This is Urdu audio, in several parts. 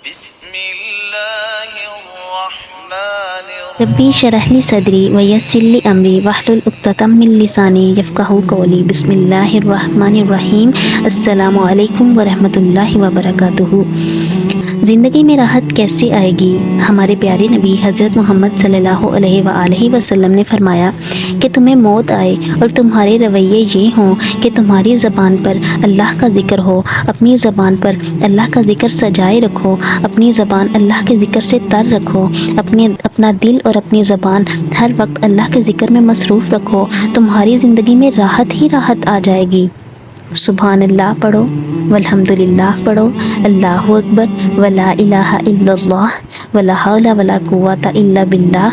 بسم اللہ الرحمن ربی شرح لی صدری ویسر لی امری واحلل عقدۃ من لسانی یفقہوا قولی بسم اللہ الرحمن الرحیم۔ السلام علیکم ورحمۃ اللہ وبرکاتہ۔ زندگی میں راحت کیسے آئے گی؟ ہمارے پیارے نبی حضرت محمد صلی اللہ علیہ وآلہ وسلم نے فرمایا کہ تمہیں موت آئے اور تمہارے رویے یہ ہوں کہ تمہاری زبان پر اللہ کا ذکر ہو، اپنی زبان پر اللہ کا ذکر سجائے رکھو، اپنی زبان اللہ کے ذکر سے تر رکھو، اپنا دل اور اپنی زبان ہر وقت اللہ کے ذکر میں مصروف رکھو، تمہاری زندگی میں راحت ہی راحت آ جائے گی۔ سبحان اللہ پڑھو، والحمدللہ پڑھو، اللہ اکبر، ولا الہ الا اللہ، ولا حول ولا قوۃ الا باللہ۔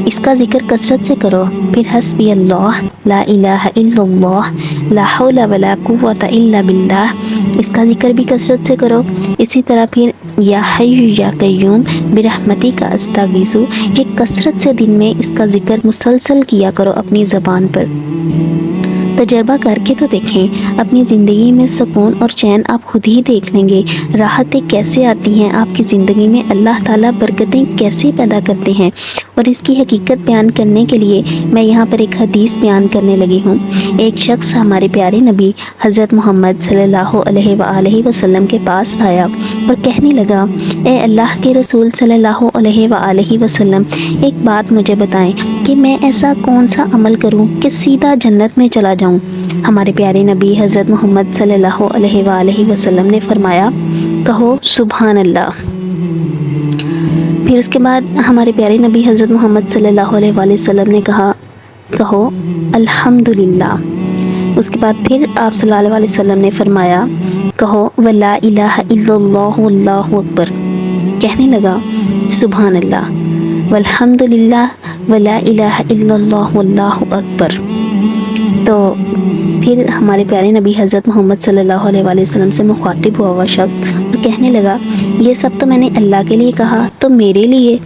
اس کا ذکر کثرت سے کرو، پھر حسبی اللہ، لا الہ الا اللہ، لا حول ولا قوۃ الا باللہ، اس کا ذکر بھی کثرت سے کرو۔ اسی طرح پھر یا حی یا قیوم برحمتک استغیث، یہ کثرت سے دن میں اس کا ذکر مسلسل کیا کرو اپنی زبان پر۔ تجربہ کر کے تو دیکھیں، اپنی زندگی میں سکون اور چین آپ خود ہی دیکھ لیں گے۔ راحتیں کیسے آتی ہیں آپ کی زندگی میں، اللہ تعالیٰ برکتیں کیسے پیدا کرتے ہیں، اور اس کی حقیقت بیان کرنے کے لیے میں یہاں پر ایک حدیث بیان کرنے لگی ہوں۔ ایک شخص ہمارے پیارے نبی حضرت محمد صلی اللہ علیہ وآلہ وسلم کے پاس آیا اور کہنے لگا، اے اللہ کے رسول صلی اللہ علیہ وآلہ وسلم، ایک بات مجھے بتائیں کہ میں ایسا کون سا عمل کروں کہ سیدھا جنت میں چلا جاؤں۔ ہمارے پیارے نبی حضرت محمد صلی اللہ علیہ وآلہ وسلم نے فرمایا، کہو سبحان اللہ۔ پھر اس کے بعد ہمارے پیارے نبی حضرت محمد صلی اللہ علیہ وآلہ وسلم نے کہا، کہو الحمدللہ۔ اس کے بعد پھر آپ صلی اللہ علیہ وسلم نے فرمایا، کہو ولا الہ الا اللہ واللہ اکبر۔ کہنے لگا سبحان اللہ، والحمدللہ، ولا الہ الا اللہ واللہ اکبر۔ تو پھر ہمارے پیارے نبی حضرت محمد صلی اللہ علیہ وآلہ وسلم سے مخاطب ہوا وہ شخص اور کہنے لگا، یہ سب تو میں نے اللہ کے لیے کہا، تو میرے لیے؟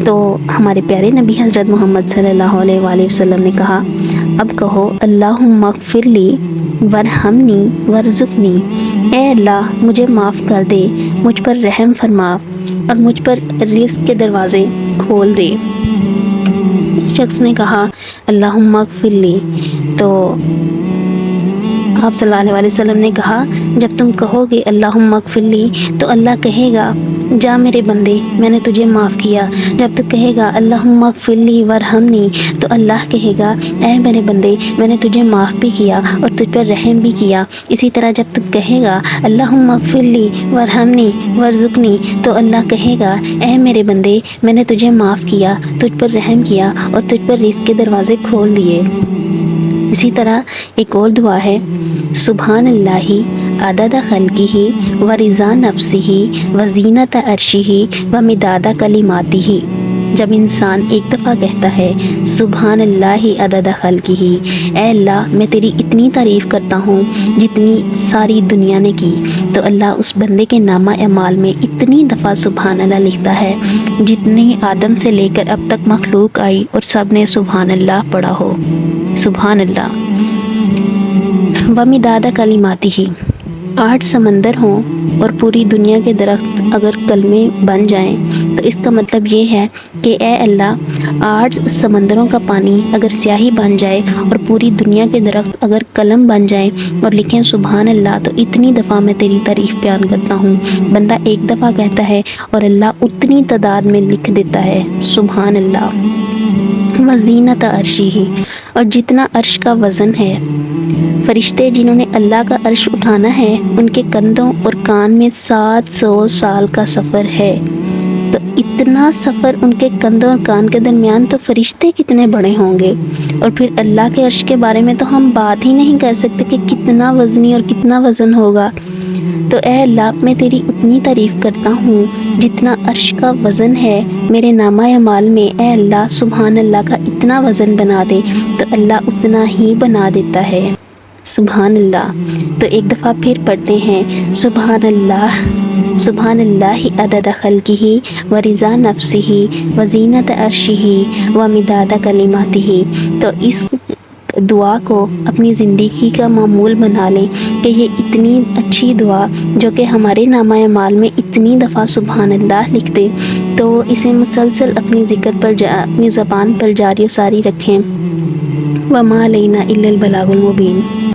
تو ہمارے پیارے نبی حضرت محمد صلی اللہ علیہ وآلہ وسلم نے کہا، اب کہو اللہم اغفر لی ورحمنی ورزقنی، اے اللہ مجھے معاف کر دے، مجھ پر رحم فرما اور مجھ پر رزق کے دروازے کھول دے۔ اس شخص نے کہا اللہم اغفر لی، تو آپ صلی اللہ علیہ وسلم نے کہا، جب تم کہو گے اللہم اغفر لی تو اللہ کہے گا، جا میرے بندے میں نے تجھے معاف کیا۔ جب تک کہے گا اللہم اغفر لی ورحمنی تو اللہ کہے گا، اے میرے بندے میں نے تجھے معاف بھی کیا اور تجھ پر رحم بھی کیا۔ اسی طرح جب تک کہے گا اللہم اغفر لی ورحمنی ورزقنی تو اللہ کہے گا، اے میرے بندے میں نے تجھے معاف کیا، تجھ پر رحم کیا اور تجھ پر رزق کے دروازے کھول دیے۔ اسی طرح ایک اور دعا ہے، سبحان اللہ عدد خلقہ ورضا نفسہ وزینت عرشہ ومداد کلماتہ۔ جب انسان ایک دفعہ کہتا ہے سبحان اللہ عدد خلقہ، اے اللہ میں تیری اتنی تعریف کرتا ہوں جتنی ساری دنیا نے کی، تو اللہ اس بندے کے نامہ اعمال میں اتنی دفعہ سبحان اللہ لکھتا ہے جتنی آدم سے لے کر اب تک مخلوق آئی اور سب نے سبحان اللہ پڑھا ہو۔ سبحان اللہ۔ ومداد کلماتہ، 8 سمندر ہوں اور پوری دنیا کے درخت اگر کلمے بن جائیں تو اس کا مطلب یہ ہے کہ اے اللہ 8 سمندروں کا پانی اگر سیاہی بن جائے اور پوری دنیا کے درخت اگر قلم بن جائیں اور لکھیں سبحان اللہ، تو اتنی دفعہ میں تیری تعریف بیان کرتا ہوں۔ بندہ ایک دفعہ کہتا ہے اور اللہ اتنی تعداد میں لکھ دیتا ہے سبحان اللہ۔ وزینت عرشہ، اور جتنا عرش کا وزن ہے، فرشتے جنہوں نے اللہ کا عرش اٹھانا ہے ان کے کندھوں اور کان میں 700 سال کا سفر ہے۔ تو اتنا سفر ان کے کندھوں اور کان کے درمیان، تو فرشتے کتنے بڑے ہوں گے، اور پھر اللہ کے عرش کے بارے میں تو ہم بات ہی نہیں کر سکتے کہ کتنا وزنی اور کتنا وزن ہوگا۔ تو اے اللہ میں تیری اتنی تعریف کرتا ہوں جتنا عرش کا وزن ہے میرے نامہ اعمال میں، اے اللہ سبحان اللہ کا اتنا وزن بنا دے، تو اللہ اتنا ہی بنا دیتا ہے۔ سبحان اللہ۔ تو ایک دفعہ پھر پڑھتے ہیں سبحان اللہ عدد خلقہ ورضا نفسہ وزینت عرشہ ومداد کلماتہ۔ تو اس دعا کو اپنی زندگی کا معمول بنا لیں کہ یہ اتنی اتنی اچھی دعا جو کہ ہمارے نامہ اعمال میں اتنی دفعہ سبحان اللہ لکھ دے، تو اسے مسلسل اپنی ذکر پر اپنی زبان پر جاری و ساری رکھیں۔ وما علینا الا البلاغ المبین۔